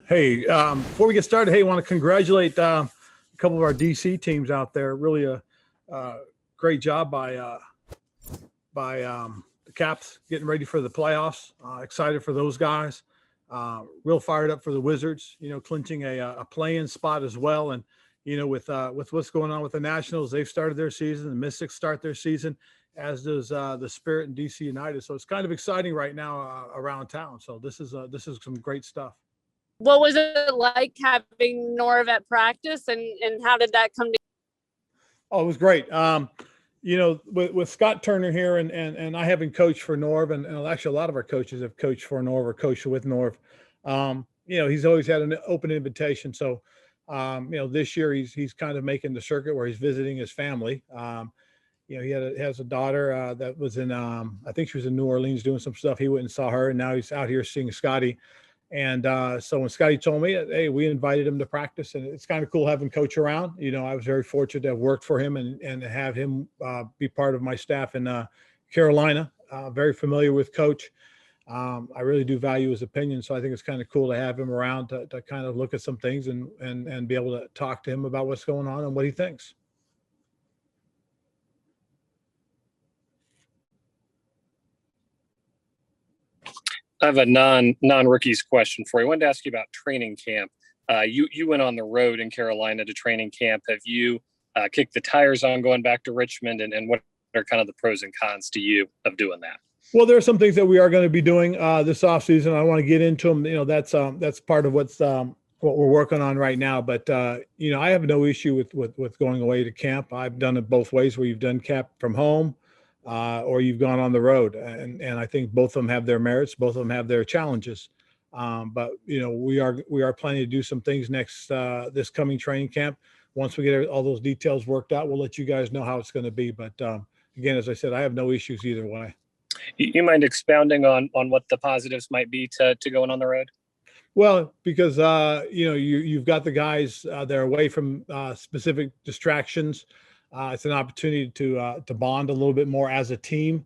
Hey, before we get started, hey, I want to congratulate a couple of our DC teams out there. Really a great job by the Caps getting ready for the playoffs. Excited for those guys. Real fired up for the Wizards. Clinching a play-in spot as well. And with what's going on with the Nationals, they've started their season. The Mystics start their season, as does the Spirit and DC United. So it's kind of exciting right now around town. So this is some great stuff. What was it like having Norv at practice, and how did that come to? Oh, it was great. With Scott Turner here, and I haven't coached for Norv, and actually a lot of our coaches have coached for Norv or coached with Norv. He's always had an open invitation. So, this year he's kind of making the circuit where he's visiting his family. He has a daughter that was in, I think she was in New Orleans doing some stuff. He went and saw her, and now he's out here seeing Scotty. And so when Scotty told me, hey, we invited him to practice, and it's kind of cool having Coach around. I was very fortunate to have worked for him and have him be part of my staff in Carolina. Very familiar with Coach. I really do value his opinion, so I think it's kind of cool to have him around to kind of look at some things and be able to talk to him about what's going on and what he thinks. I have a non-rookies question for you. I wanted to ask you about training camp. You went on the road in Carolina to training camp. Have you kicked the tires on going back to Richmond? And what are kind of the pros and cons to you of doing that? Well, there are some things that we are going to be doing this offseason. I want to get into them. That's part of what we're working on right now. But, I have no issue with going away to camp. I've done it both ways, where you've done camp from home, or you've gone on the road. And I think both of them have their merits. Both of them have their challenges. But we are planning to do some things this coming training camp. Once we get all those details worked out, we'll let you guys know how it's going to be. But again, as I said, I have no issues either way. You mind expounding on what the positives might be to going on the road? Well, because you've got the guys that are away from specific distractions. It's an opportunity to bond a little bit more as a team.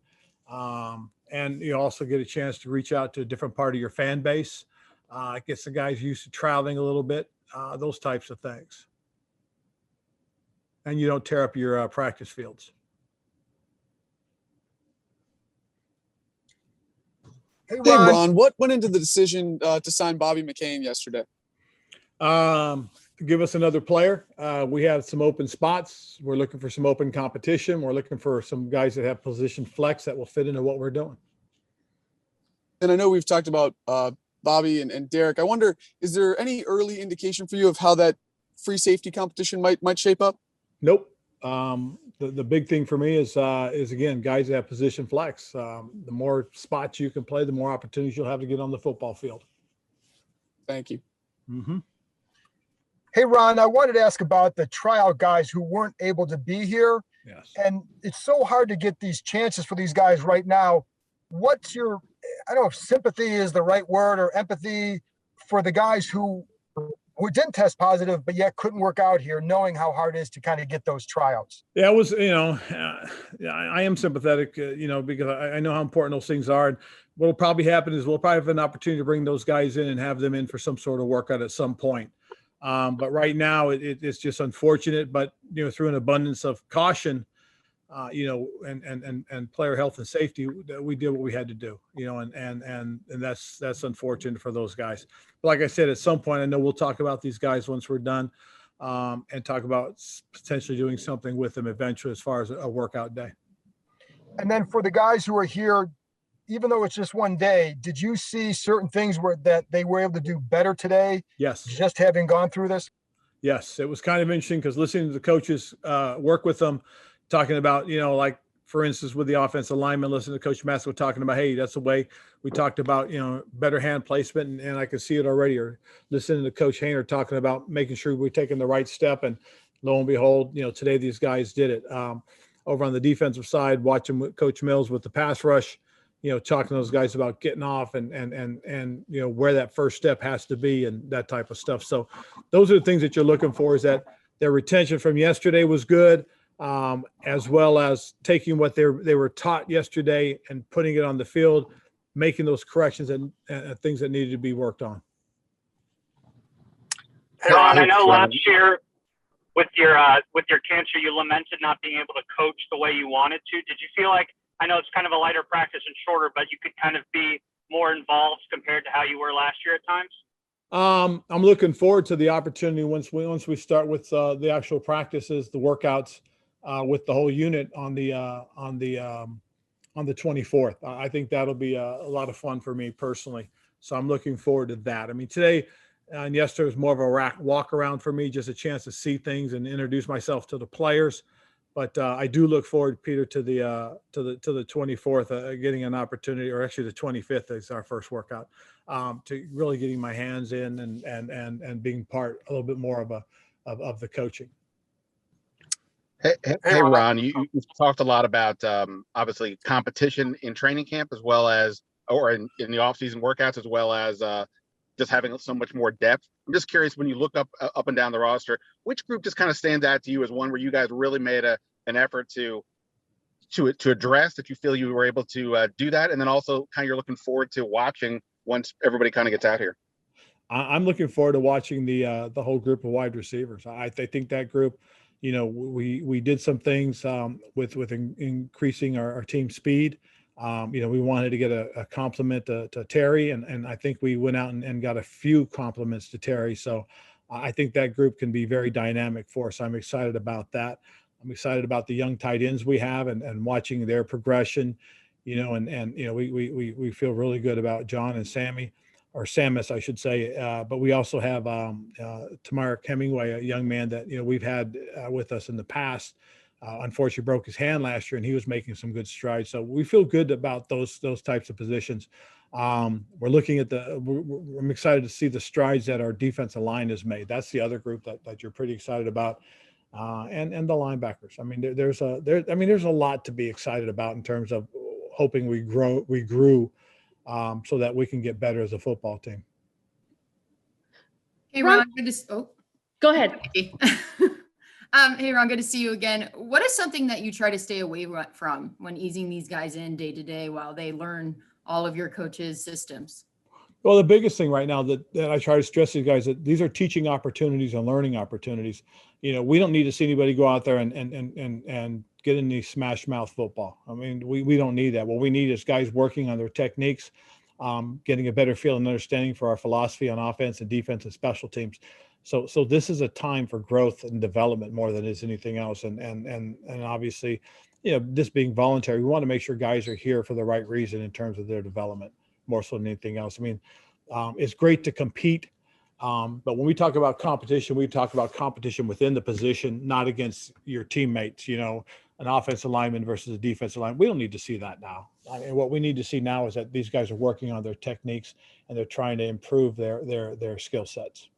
And you also get a chance to reach out to a different part of your fan base. It gets the guys used to traveling a little bit, those types of things. And you don't tear up your practice fields. Hey, Ron, what went into the decision to sign Bobby McCain yesterday? Give us another player. We have some open spots. We're looking for some open competition. We're looking for some guys that have position flex that will fit into what we're doing. And I know we've talked about Bobby and Derek. I wonder, is there any early indication for you of how that free safety competition might shape up? Nope. The big thing for me is again, guys that have position flex. The more spots you can play, the more opportunities you'll have to get on the football field. Thank you. Mm-hmm. Hey, Ron, I wanted to ask about the tryout guys who weren't able to be here. Yes. And it's so hard to get these chances for these guys right now. What's your, I don't know if sympathy is the right word, or empathy for the guys who didn't test positive, but yet couldn't work out here, knowing how hard it is to kind of get those tryouts? Yeah, it was, I am sympathetic, because I know how important those things are. And what will probably happen is we'll probably have an opportunity to bring those guys in and have them in for some sort of workout at some point. But right now it's just unfortunate, but, through an abundance of caution, and player health and safety, we did what we had to do, and that's unfortunate for those guys. But like I said, at some point, I know we'll talk about these guys once we're done, and talk about potentially doing something with them eventually as far as a workout day. And then for the guys who are here, even though it's just one day, did you see certain things that they were able to do better today? Yes. Just having gone through this? Yes. It was kind of interesting because listening to the coaches work with them, talking about, like, for instance, with the offensive lineman, listening to Coach Masco talking about, hey, that's the way we talked about, better hand placement. And I could see it already. Or listening to Coach Hayner talking about making sure we're taking the right step. And lo and behold, today these guys did it. Over on the defensive side, watching Coach Mills with the pass rush, talking to those guys about getting off and where that first step has to be and that type of stuff. So those are the things that you're looking for, is that their retention from yesterday was good, as well as taking what they were taught yesterday and putting it on the field, making those corrections and things that needed to be worked on. Hey, Ron, I know last year with your cancer, you lamented not being able to coach the way you wanted to. Did you feel like, I know it's kind of a lighter practice and shorter, but you could kind of be more involved compared to how you were last year at times? I'm looking forward to the opportunity once we start with the actual practices, the workouts with the whole unit on the 24th. I think that'll be a lot of fun for me personally. So I'm looking forward to that. I mean, today and yesterday was more of a walk around for me, just a chance to see things and introduce myself to the players. But I do look forward, Peter, to the 24th, getting an opportunity, or actually the 25th is our first workout, to really getting my hands in and being part a little bit more of the coaching. Hey, Ron, you've talked a lot about obviously competition in training camp as well as, or in the off-season workouts, as well as just having so much more depth. I'm just curious, when you look up and down the roster, which group just kind of stands out to you as one where you guys really made an effort to address, that you feel you were able to do that, and then also kind of you're looking forward to watching once everybody kind of gets out here? I'm looking forward to watching the whole group of wide receivers. I think that group, you know, we did some things with increasing our team speed. You know, we wanted to get a compliment to Terry, and I think we went out and got a few compliments to Terry. So I think that group can be very dynamic for us. I'm excited about that. I'm excited about the young tight ends we have and watching their progression, you know, and you know, we feel really good about John and Sammy, or Samus, I should say. But we also have Tamara Hemingway, a young man that, you know, we've had with us in the past. Unfortunately broke his hand last year, and he was making some good strides. So we feel good about those types of positions. We're looking at I'm excited to see the strides that our defensive line has made. That's the other group that you're pretty excited about. And the linebackers. I mean, there's a lot to be excited about in terms of hoping we grew so that we can get better as a football team. Hey, Ron, Go ahead. Hey, Ron, good to see you again. What is something that you try to stay away from when easing these guys in day to day while they learn all of your coaches' systems? Well, the biggest thing right now that I try to stress to you guys, that these are teaching opportunities and learning opportunities. You know, we don't need to see anybody go out there and get in the smash mouth football. I mean, we don't need that. What we need is guys working on their techniques, getting a better feel and understanding for our philosophy on offense and defense and special teams. So this is a time for growth and development more than it is anything else. And obviously, you know, this being voluntary, we want to make sure guys are here for the right reason in terms of their development, more so than anything else. I mean, it's great to compete, but when we talk about competition, we talk about competition within the position, not against your teammates. You know, an offensive lineman versus a defensive lineman. We don't need to see that now. And what we need to see now is that these guys are working on their techniques and they're trying to improve their skill sets.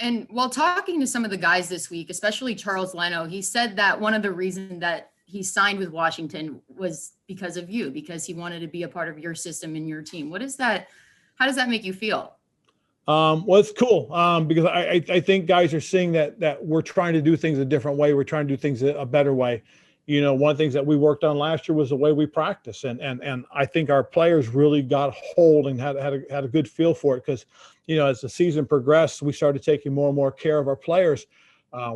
And while talking to some of the guys this week, especially Charles Leno, he said that one of the reasons that he signed with Washington was because of you, because he wanted to be a part of your system and your team. What is that? How does that make you feel? Well, it's cool because I think guys are seeing that we're trying to do things a different way. We're trying to do things a better way. You know, one of the things that we worked on last year was the way we practice. And I think our players really got hold and had a good feel for it, because, you know, as the season progressed, we started taking more and more care of our players.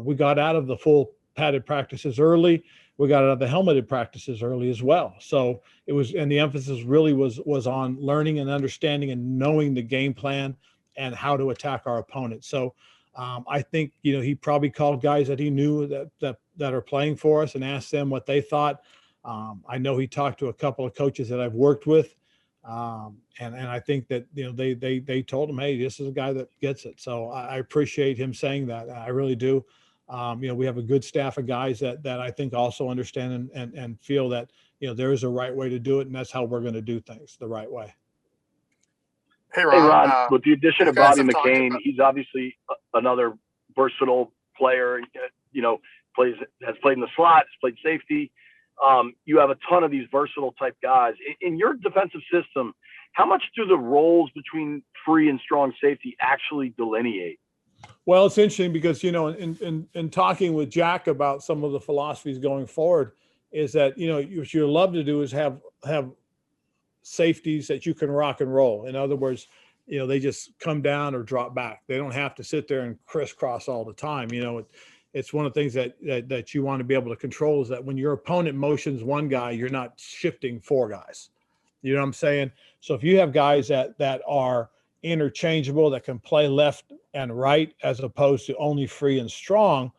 We got out of the full padded practices early. We got out of the helmeted practices early as well. So it was, and the emphasis really was on learning and understanding and knowing the game plan and how to attack our opponent. So I think, you know, he probably called guys that he knew that are playing for us and asked them what they thought. I know he talked to a couple of coaches that I've worked with. And I think that, you know, they told him, hey, this is a guy that gets it. So I appreciate him saying that. I really do. You know, we have a good staff of guys that I think also understand and feel that, you know, there is a right way to do it. And that's how we're going to do things the right way. Hey, Ron, with the addition of Bobby McCain, he's obviously another versatile player, you know, has played in the slot, has played safety. You have a ton of these versatile type guys. In your defensive system, how much do the roles between free and strong safety actually delineate? Well, it's interesting because, you know, in talking with Jack about some of the philosophies going forward, is that, you know, what you love to do is have safeties that you can rock and roll. In other words, they just come down or drop back. They don't have to sit there and crisscross all the time. It's one of the things that you want to be able to control, is that when your opponent motions one guy, you're not shifting four guys. You know what I'm saying? So if you have guys that are interchangeable, that can play left and right, as opposed to only free and strong,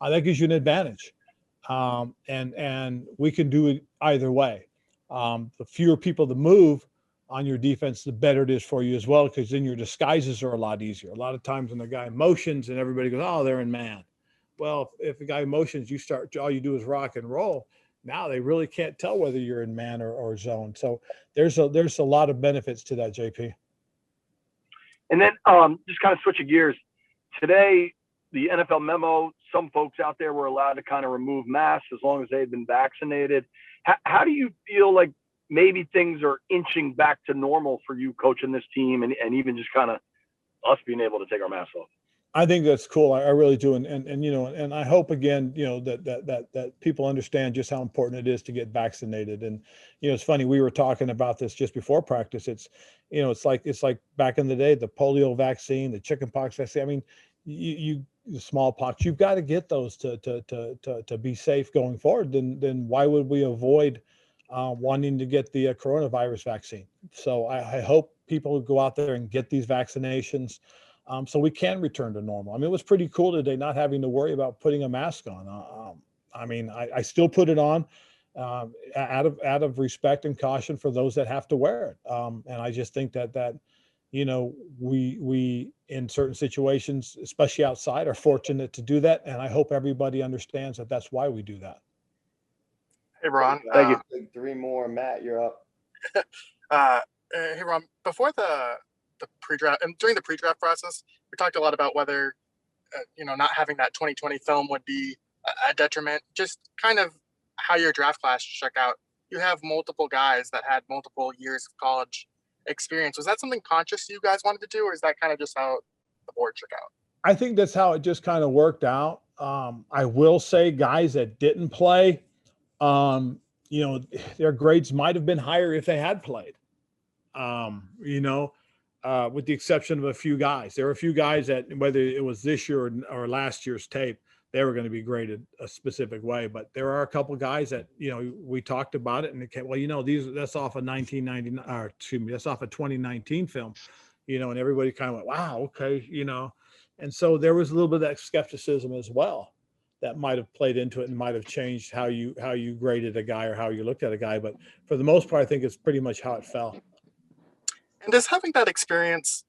that gives you an advantage. And we can do it either way. The fewer people to move on your defense, the better it is for you as well, because then your disguises are a lot easier. A lot of times when the guy motions and everybody goes, oh, they're in man. Well, if the guy motions, all you do is rock and roll. Now they really can't tell whether you're in man or zone. So there's a lot of benefits to that, JP. And then just kind of switching gears. Today, the NFL memo, some folks out there were allowed to kind of remove masks as long as they had been vaccinated. How do you feel like maybe things are inching back to normal for you coaching this team, and even just kind of us being able to take our masks off? I think that's cool. I really do. And I hope, again, that people understand just how important it is to get vaccinated. And, it's funny, we were talking about this just before practice. It's like back in the day, the polio vaccine, the chickenpox vaccine. I mean, the smallpox, you've got to get those to be safe going forward. Then why would we avoid wanting to get the coronavirus vaccine? So I hope people go out there and get these vaccinations, so we can return to normal. I mean, it was pretty cool today not having to worry about putting a mask on. I still put it on out of respect and caution for those that have to wear it. And I just think that we in certain situations, especially outside, are fortunate to do that. And I hope everybody understands that that's why we do that. Hey, Ron. Thank you. Three more. Matt, you're up. Hey, Ron. Before the pre-draft and during the pre-draft process, we talked a lot about whether, not having that 2020 film would be a detriment. Just kind of how your draft class shook out. You have multiple guys that had multiple years of college experience. Was that something conscious you guys wanted to do, or is that kind of just how the board shook out? I think that's how it just kind of worked out. I will say, guys that didn't play, their grades might have been higher if they had played. With the exception of a few guys. There were a few guys that, whether it was this year or last year's tape, they were going to be graded a specific way. But there are a couple guys that, we talked about it, and it came, that's off of 1999, or excuse me, that's off of 2019 film, and everybody kind of went, wow, okay, and so there was a little bit of that skepticism as well that might have played into it and might have changed how you graded a guy or how you looked at a guy. But for the most part, I think it's pretty much how it fell. And does having that experience,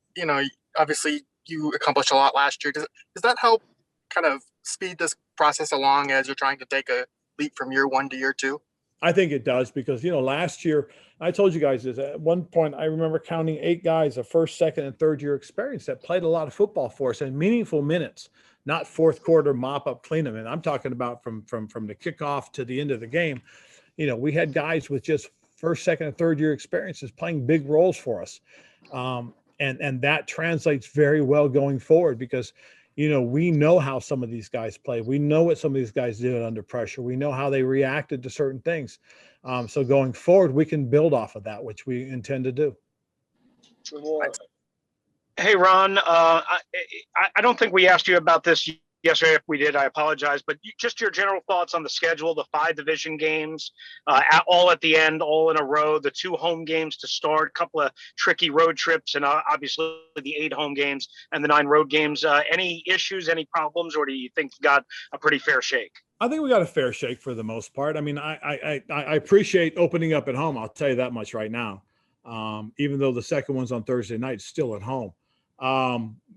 obviously you accomplished a lot last year. Does that help kind of speed this process along as you're trying to take a leap from year one to year two? I think it does, because, last year, I told you guys this, at one point, I remember counting 8 guys of first, second, and third year experience that played a lot of football for us and meaningful minutes, not fourth quarter mop up, clean them. And I'm talking about from the kickoff to the end of the game. We had guys with just first, second, and third year experiences playing big roles for us. And that translates very well going forward, because, we know how some of these guys play. We know what some of these guys did under pressure. We know how they reacted to certain things. So going forward, we can build off of that, which we intend to do. Hey, Ron, I don't think we asked you about this yesterday. If we did, I apologize. But just your general thoughts on the schedule, the 5 division games, all at the end, all in a row, the 2 home games to start, a couple of tricky road trips, and obviously the 8 home games and the 9 road games. Any issues, any problems, or do you think you got a pretty fair shake? I think we got a fair shake for the most part. I mean, I appreciate opening up at home. I'll tell you that much right now. Even though the second one's on Thursday night, still at home.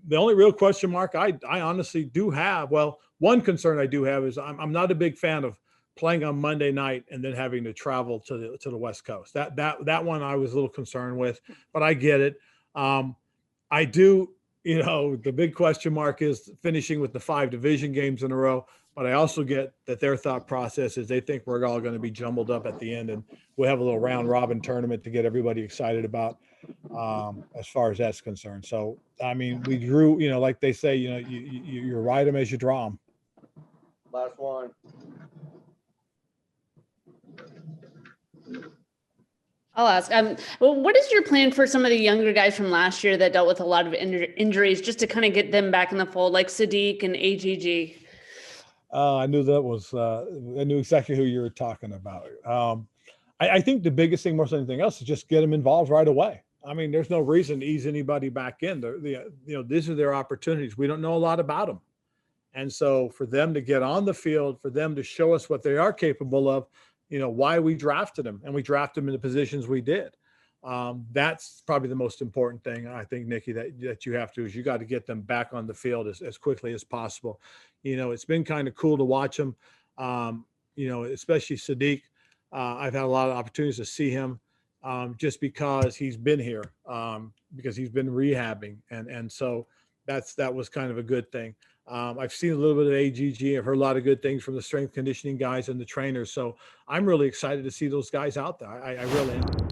The only real question mark I honestly do have, one concern I do have is I'm not a big fan of playing on Monday night and then having to travel to the West Coast. That one I was a little concerned with, but I get it. I do, the big question mark is finishing with the 5 division games in a row, but I also get that their thought process is they think we're all going to be jumbled up at the end, and we'll have a little round robin tournament to get everybody excited about, as far as that's concerned. So, I mean, we drew, like they say, you ride them as you draw them. Last one. I'll ask. Well, what is your plan for some of the younger guys from last year that dealt with a lot of injuries, just to kind of get them back in the fold, like Sadiq and AGG? I knew that was. I knew exactly who you were talking about. I think the biggest thing, more than anything else, is just get them involved right away. I mean, there's no reason to ease anybody back in. These are their opportunities. We don't know a lot about them, and so for them to get on the field, for them to show us what they are capable of, why we drafted them, and we drafted them in the positions we did. That's probably the most important thing, I think, Nikki, that you have to, is you got to get them back on the field as quickly as possible. It's been kind of cool to watch them, especially Sadiq. I've had a lot of opportunities to see him just because he's been here, because he's been rehabbing. And so that was kind of a good thing. I've seen a little bit of AGG. I've heard a lot of good things from the strength conditioning guys and the trainers. So I'm really excited to see those guys out there. I really am.